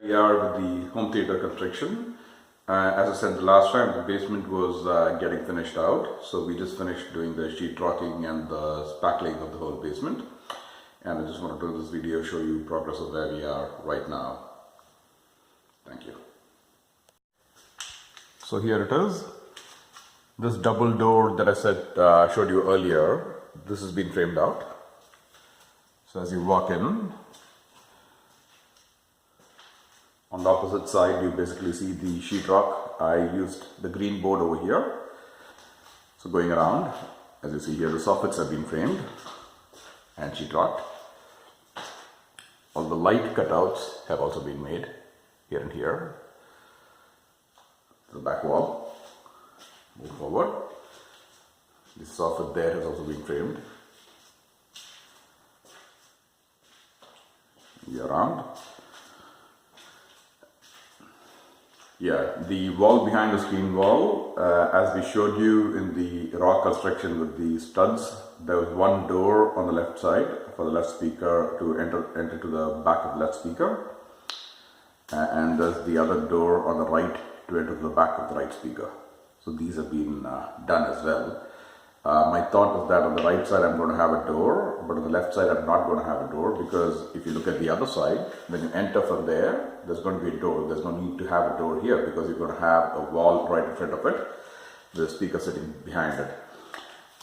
We are with the home theater construction. As I said the last time, the basement was getting finished out. So we just finished doing the sheetrocking and the spackling of the whole basement. And I just want to do this video, show you progress of where we are right now. Thank you. So here it is. This double door that I showed you earlier, this has been framed out. So as you walk in, on the opposite side, you basically see the sheetrock. I used the green board over here. So going around, as you see here, the soffits have been framed and sheetrocked. All the light cutouts have also been made here and here. The back wall. Move forward. The soffit there has also been framed. Around. Yeah, the wall behind the screen wall, as we showed you in the raw construction with the studs, there was one door on the left side for the left speaker to enter to the back of the left speaker, and there's the other door on the right to enter to the back of the right speaker. So these have been done as well. My thought is that on the right side I'm going to have a door, but on the left side I'm not going to have a door, because if you look at the other side, when you enter from there, there's going to be a door. There's no need to have a door here because you're going to have a wall right in front of it, the speaker sitting behind it.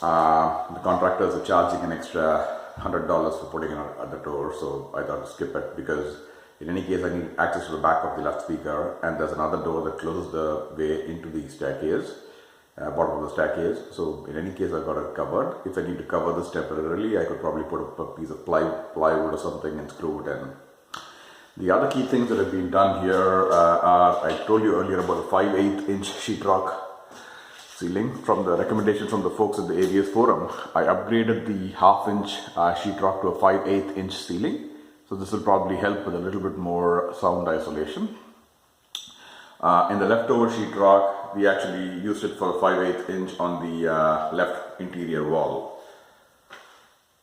The contractors are charging an extra $100 for putting in the door, so I thought to skip it, because in any case I need access to the back of the left speaker, and there's another door that closes the way into the staircase. Bottom of the staircase. So in any case I've got it covered. If I need to cover this temporarily, I could probably put a piece of plywood or something and screw it in. The other key things that have been done here are, I told you earlier about the 5/8 inch sheetrock ceiling. From the recommendation from the folks at the AVS forum, I upgraded the 1/2 inch sheetrock to a 5/8 inch ceiling. So this will probably help with a little bit more sound isolation. In the leftover sheetrock, we actually used it for 5/8 inch on the left interior wall.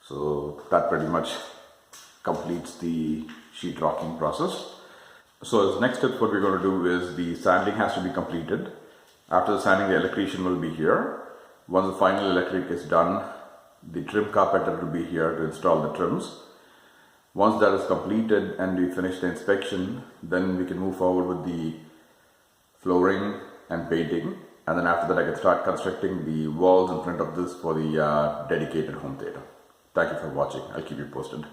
So that pretty much completes the sheetrocking process. So as next step, what we're going to do is the sanding has to be completed. After the sanding, the electrician will be here. Once the final electric is done, the trim carpenter will be here to install the trims. Once that is completed and we finish the inspection, then we can move forward with the flooring and painting, and then after that I can start constructing the walls in front of this for the dedicated home theater. Thank you for watching. I'll keep you posted.